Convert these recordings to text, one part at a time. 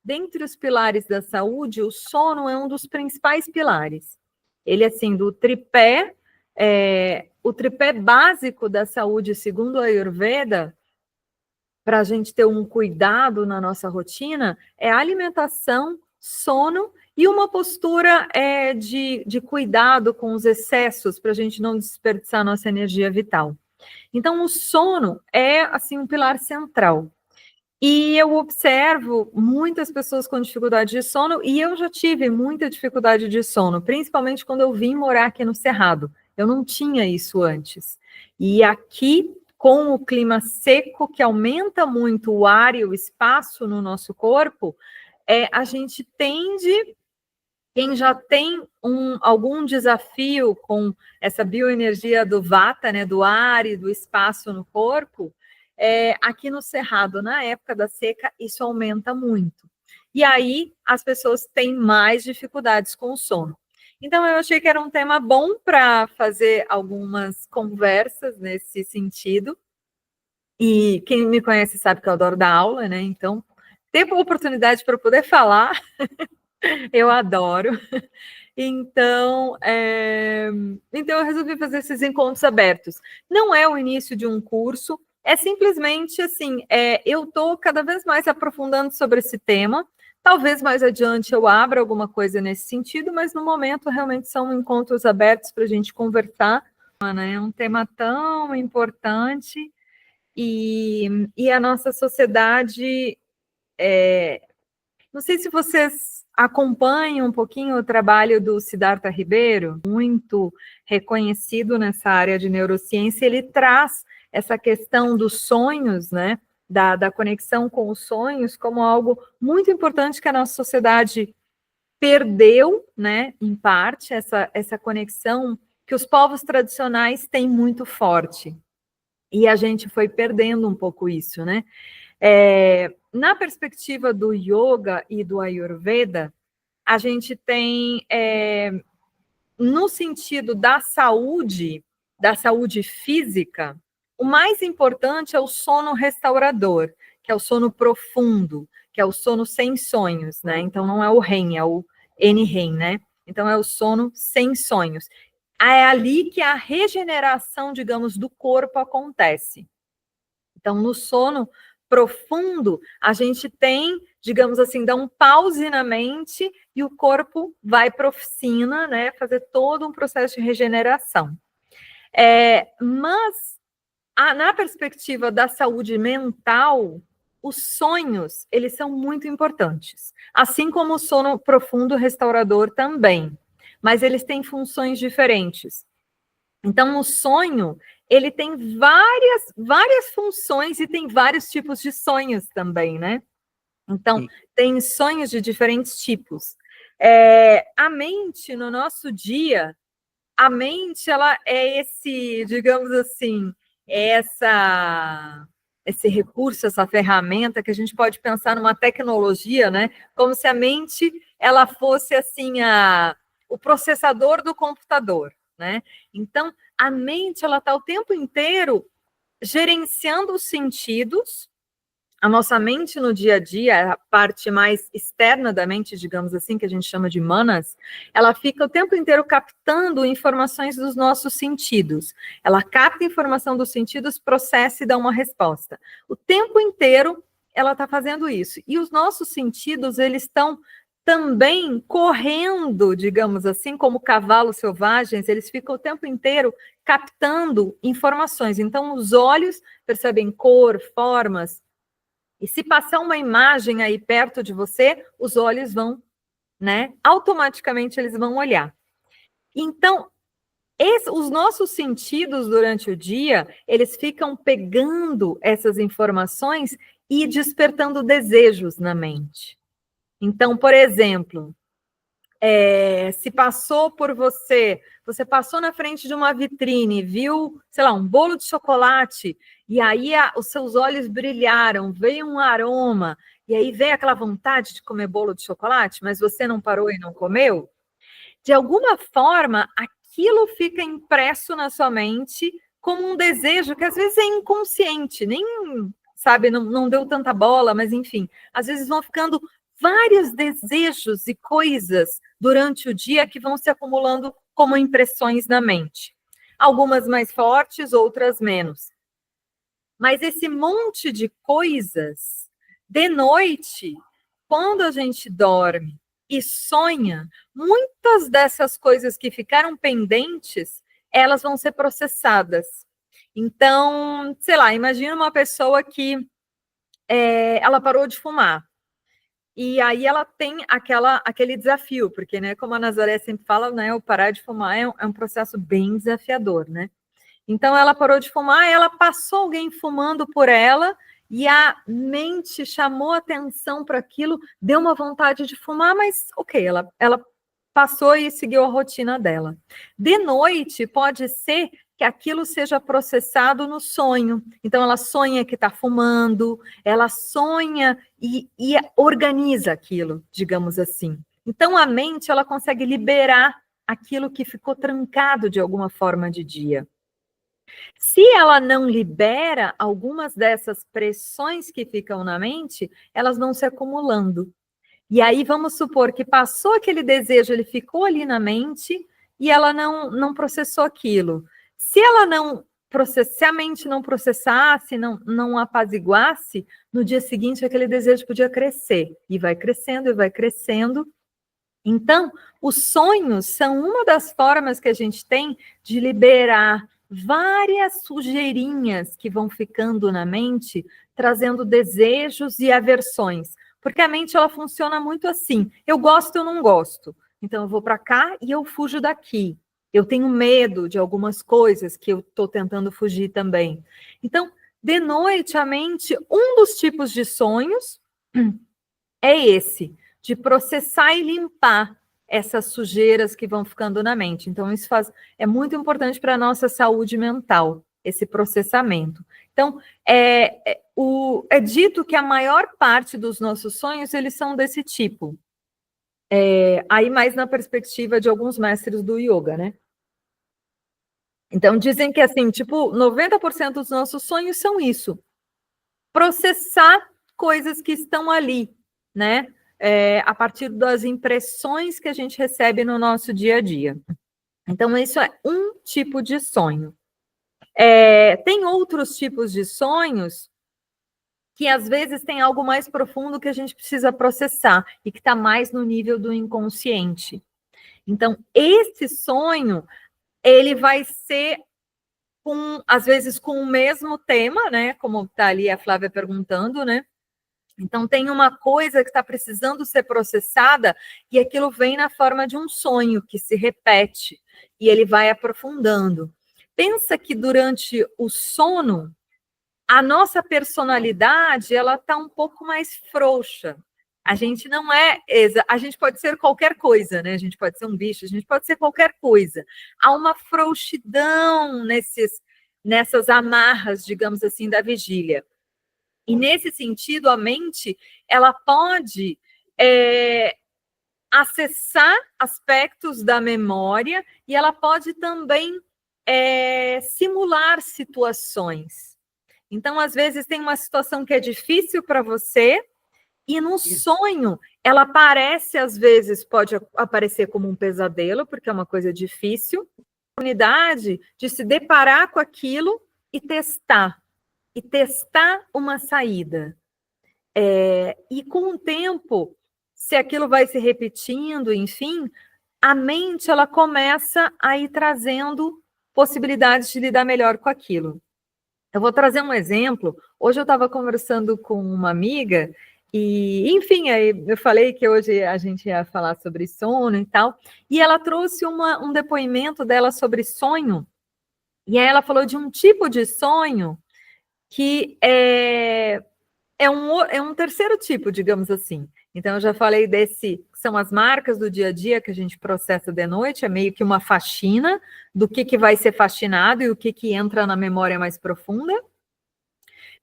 dentre os pilares da saúde, o sono é um dos principais pilares. Ele, assim, do tripé, o tripé básico da saúde, segundo a Ayurveda, para a gente ter um cuidado na nossa rotina, é alimentação, sono e uma postura de cuidado com os excessos, para a gente não desperdiçar nossa energia vital. Então, o sono é, assim, um pilar central. E eu observo muitas pessoas com dificuldade de sono, e eu já tive muita dificuldade de sono, principalmente quando eu vim morar aqui no Cerrado. Eu não tinha isso antes. E aqui, com o clima seco, que aumenta muito o ar e o espaço no nosso corpo, a gente tende, quem já tem algum desafio com essa bioenergia do Vata, né, do ar e do espaço no corpo, aqui no Cerrado, na época da seca, isso aumenta muito. E aí as pessoas têm mais dificuldades com o sono. Então, eu achei que era um tema bom para fazer algumas conversas nesse sentido. E quem me conhece sabe que eu adoro dar aula, né? Então, ter a oportunidade para poder falar, eu adoro. Então, eu resolvi fazer esses encontros abertos. Não é o início de um curso, é simplesmente assim, eu estou cada vez mais aprofundando sobre esse tema. Talvez mais adiante eu abra alguma coisa nesse sentido, mas no momento realmente são encontros abertos para a gente conversar. É um tema tão importante e a nossa sociedade... Não sei se vocês acompanham um pouquinho o trabalho do Siddhartha Ribeiro, muito reconhecido nessa área de neurociência. Ele traz essa questão dos sonhos, né, da conexão com os sonhos, como algo muito importante que a nossa sociedade perdeu, né, em parte, essa conexão que os povos tradicionais têm muito forte. E a gente foi perdendo um pouco isso, né? Na perspectiva do yoga e do Ayurveda, a gente tem, no sentido da saúde física, o mais importante é o sono restaurador, que é o sono profundo, que é o sono sem sonhos, né? Então, não é o REM, é o N-REM, né? Então, é o sono sem sonhos. É ali que a regeneração, digamos, do corpo acontece. Então, no sono profundo, a gente tem, digamos assim, dá um pause na mente e o corpo vai para a oficina, né, fazer todo um processo de regeneração. Mas, na perspectiva da saúde mental, os sonhos, eles são muito importantes, assim como o sono profundo restaurador também, mas eles têm funções diferentes. Então, o sonho, ele tem várias funções e tem vários tipos de sonhos também, né? Então, tem sonhos de diferentes tipos. A mente, no nosso dia, a mente, ela é esse, digamos assim, esse recurso, essa ferramenta que a gente pode pensar numa tecnologia, né? Como se a mente, ela fosse, assim, o processador do computador, né? Então, a mente, ela está o tempo inteiro gerenciando os sentidos. A nossa mente no dia a dia, a parte mais externa da mente, digamos assim, que a gente chama de manas, ela fica o tempo inteiro captando informações dos nossos sentidos. Ela capta informação dos sentidos, processa e dá uma resposta. O tempo inteiro ela está fazendo isso. E os nossos sentidos, eles estão também correndo, digamos assim, como cavalos selvagens, eles ficam o tempo inteiro captando informações. Então, os olhos percebem cor, formas, e se passar uma imagem aí perto de você, os olhos vão, né? Automaticamente eles vão olhar. Então, os nossos sentidos durante o dia, eles ficam pegando essas informações e despertando desejos na mente. Então, por exemplo, se passou por você passou na frente de uma vitrine, viu, sei lá, um bolo de chocolate, e aí os seus olhos brilharam, veio um aroma, e aí veio aquela vontade de comer bolo de chocolate, mas você não parou e não comeu, de alguma forma, aquilo fica impresso na sua mente como um desejo que às vezes é inconsciente, nem, sabe, não deu tanta bola, mas enfim, às vezes vão ficando vários desejos e coisas durante o dia que vão se acumulando como impressões na mente. Algumas mais fortes, outras menos. Mas esse monte de coisas, de noite, quando a gente dorme e sonha, muitas dessas coisas que ficaram pendentes, elas vão ser processadas. Então, sei lá, imagina uma pessoa que ela parou de fumar. E aí ela tem aquele desafio, porque, né, como a Nazaré sempre fala, né, o parar de fumar é um processo bem desafiador, né? Então ela parou de fumar, ela passou alguém fumando por ela e a mente chamou atenção para aquilo, deu uma vontade de fumar, mas ok, ela passou e seguiu a rotina dela. De noite, pode ser que aquilo seja processado no sonho. Então, ela sonha que está fumando, ela sonha e organiza aquilo, digamos assim. Então, a mente, ela consegue liberar aquilo que ficou trancado de alguma forma de dia. Se ela não libera algumas dessas pressões que ficam na mente, elas vão se acumulando. E aí vamos supor que passou aquele desejo, ele ficou ali na mente e ela não processou aquilo. Se ela não se a mente não processasse, não apaziguasse, no dia seguinte aquele desejo podia crescer. E vai crescendo, e vai crescendo. Então, os sonhos são uma das formas que a gente tem de liberar várias sujeirinhas que vão ficando na mente, trazendo desejos e aversões. Porque a mente ela funciona muito assim. Eu gosto, eu não gosto. Então eu vou para cá e eu fujo daqui. Eu tenho medo de algumas coisas que eu estou tentando fugir também. Então, de noite, a mente, um dos tipos de sonhos é esse, de processar e limpar essas sujeiras que vão ficando na mente. Então, isso é muito importante para a nossa saúde mental, esse processamento. Então, é dito que a maior parte dos nossos sonhos, eles são desse tipo. Aí mais na perspectiva de alguns mestres do yoga, né? Então, dizem que, assim, tipo, 90% dos nossos sonhos são isso. Processar coisas que estão ali, né? A partir das impressões que a gente recebe no nosso dia a dia. Então, isso é um tipo de sonho. Tem outros tipos de sonhos que, às vezes, tem algo mais profundo que a gente precisa processar e que está mais no nível do inconsciente. Então, esse sonho, ele vai ser, às vezes, com o mesmo tema, né? Como está ali a Flávia perguntando, né? Então, tem uma coisa que está precisando ser processada e aquilo vem na forma de um sonho que se repete e ele vai aprofundando. Pensa que durante o sono, a nossa personalidade ela está um pouco mais frouxa. A gente não a gente pode ser qualquer coisa, né? A gente pode ser um bicho, a gente pode ser qualquer coisa. Há uma frouxidão nessas amarras, digamos assim, da vigília. E nesse sentido, a mente ela pode acessar aspectos da memória e ela pode também simular situações. Então, às vezes, tem uma situação que é difícil para você e no sonho ela aparece, às vezes, pode aparecer como um pesadelo, porque é uma coisa difícil. A oportunidade de se deparar com aquilo e testar uma saída. E com o tempo, se aquilo vai se repetindo, enfim, a mente ela começa a ir trazendo possibilidades de lidar melhor com aquilo. Eu vou trazer um exemplo. Hoje eu estava conversando com uma amiga e, enfim, aí eu falei que hoje a gente ia falar sobre sono e tal, e ela trouxe um depoimento dela sobre sonho, e aí ela falou de um tipo de sonho que é um terceiro tipo, digamos assim. Então, eu já falei que são as marcas do dia a dia que a gente processa de noite, é meio que uma faxina do que vai ser faxinado e o que entra na memória mais profunda.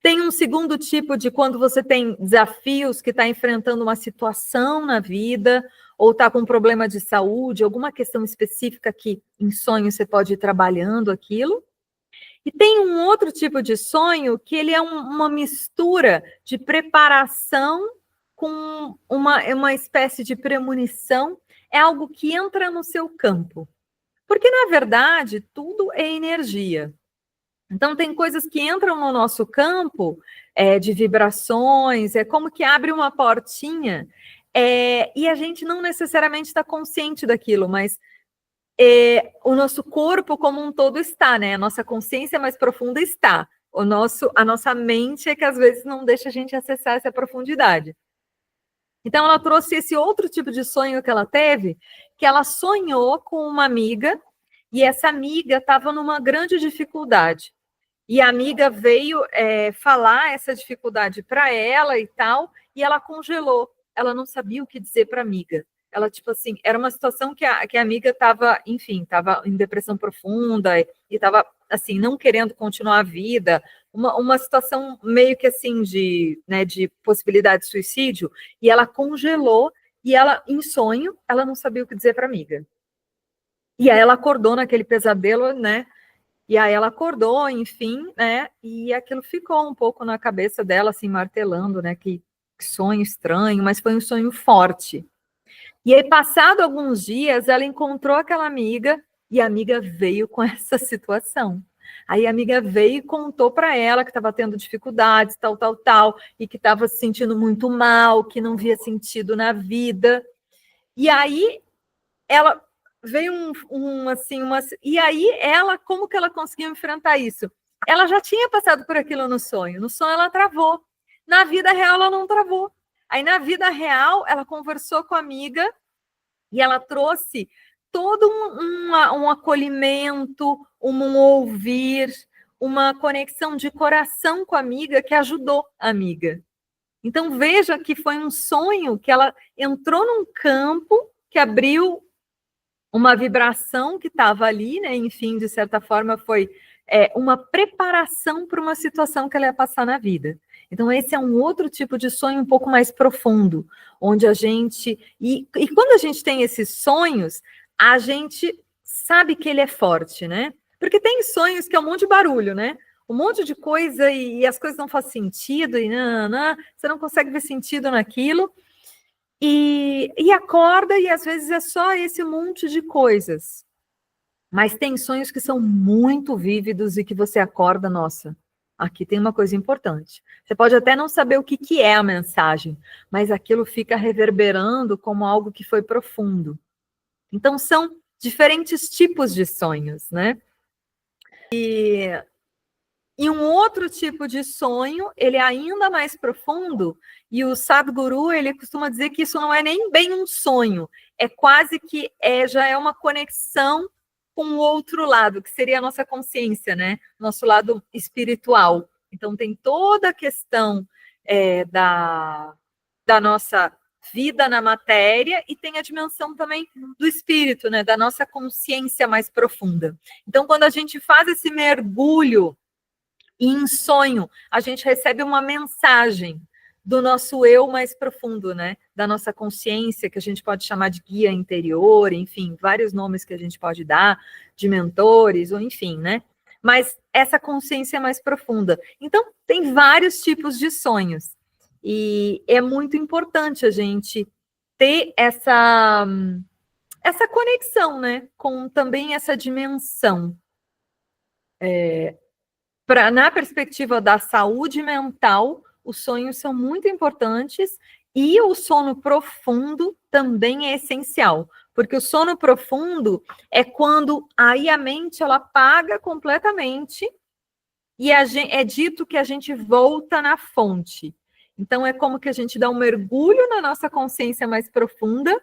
Tem um segundo tipo de quando você tem desafios, que está enfrentando uma situação na vida, ou está com um problema de saúde, alguma questão específica que em sonho você pode ir trabalhando aquilo. E tem um outro tipo de sonho que ele é uma mistura de preparação com uma espécie de premonição, é algo que entra no seu campo. Porque, na verdade, tudo é energia. Então, tem coisas que entram no nosso campo de vibrações, é como que abre uma portinha, e a gente não necessariamente está consciente daquilo, mas o nosso corpo como um todo está, né? A nossa consciência mais profunda está. A nossa mente é que às vezes não deixa a gente acessar essa profundidade. Então, ela trouxe esse outro tipo de sonho que ela teve, que ela sonhou com uma amiga, e essa amiga estava numa grande dificuldade. E a amiga veio falar essa dificuldade para ela e tal, e ela congelou. Ela não sabia o que dizer para a amiga. Ela, tipo assim, era uma situação que a amiga estava, enfim, estava em depressão profunda e estava, assim, não querendo continuar a vida. Uma situação meio que, assim, de possibilidade de suicídio. E ela congelou e ela, em sonho, ela não sabia o que dizer para a amiga. E aí ela acordou naquele pesadelo, né? E aí ela acordou, enfim, né? E aquilo ficou um pouco na cabeça dela, assim, martelando, né? Que sonho estranho, mas foi um sonho forte. E aí, passado alguns dias, ela encontrou aquela amiga e a amiga veio com essa situação. Aí a amiga veio e contou para ela que estava tendo dificuldades, tal, e que estava se sentindo muito mal, que não via sentido na vida. E aí ela veio e aí ela, como que ela conseguiu enfrentar isso? Ela já tinha passado por aquilo no sonho. No sonho ela travou. Na vida real ela não travou. Aí na vida real ela conversou com a amiga e ela trouxe todo um acolhimento, um ouvir, uma conexão de coração com a amiga que ajudou a amiga. Então veja que foi um sonho que ela entrou num campo que abriu uma vibração que estava ali, né? Enfim, de certa forma, foi uma preparação para uma situação que ela ia passar na vida. Então, esse é um outro tipo de sonho um pouco mais profundo, onde a gente. E quando a gente tem esses sonhos, a gente sabe que ele é forte, né? Porque tem sonhos que é um monte de barulho, né? Um monte de coisa e as coisas não fazem sentido, e você não consegue ver sentido naquilo. E acorda, e às vezes é só esse monte de coisas. Mas tem sonhos que são muito vívidos e que você acorda, nossa, aqui tem uma coisa importante. Você pode até não saber o que é a mensagem, mas aquilo fica reverberando como algo que foi profundo. Então, são diferentes tipos de sonhos, né? E um outro tipo de sonho, ele é ainda mais profundo, e o Sadhguru, ele costuma dizer que isso não é nem bem um sonho, é quase que já é uma conexão com o outro lado, que seria a nossa consciência, né? Nosso lado espiritual. Então, tem toda a questão da nossa vida na matéria e tem a dimensão também do espírito, né? Da nossa consciência mais profunda. Então, quando a gente faz esse mergulho e em sonho, a gente recebe uma mensagem do nosso eu mais profundo, né? Da nossa consciência, que a gente pode chamar de guia interior, enfim, vários nomes que a gente pode dar, de mentores, ou enfim, né? Mas essa consciência é mais profunda. Então, tem vários tipos de sonhos. E é muito importante a gente ter essa conexão, né? Com também essa dimensão. Na perspectiva da saúde mental, os sonhos são muito importantes e o sono profundo também é essencial, porque o sono profundo é quando aí a mente ela apaga completamente e é dito que a gente volta na fonte. Então é como que a gente dá um mergulho na nossa consciência mais profunda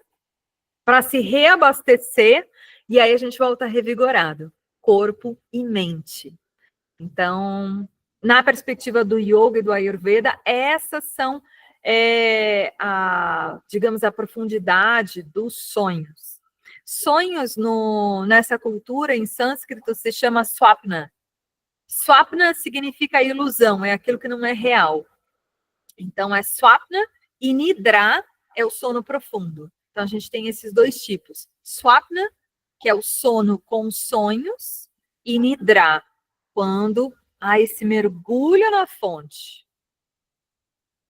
para se reabastecer e aí a gente volta revigorado, corpo e mente. Então, na perspectiva do yoga e do Ayurveda, essas são, digamos, a profundidade dos sonhos. Sonhos nessa cultura, em sânscrito, se chama swapna. Swapna significa ilusão, é aquilo que não é real. Então, é swapna e nidra é o sono profundo. Então, a gente tem esses dois tipos. Swapna, que é o sono com sonhos, e nidra, quando há esse mergulho na fonte.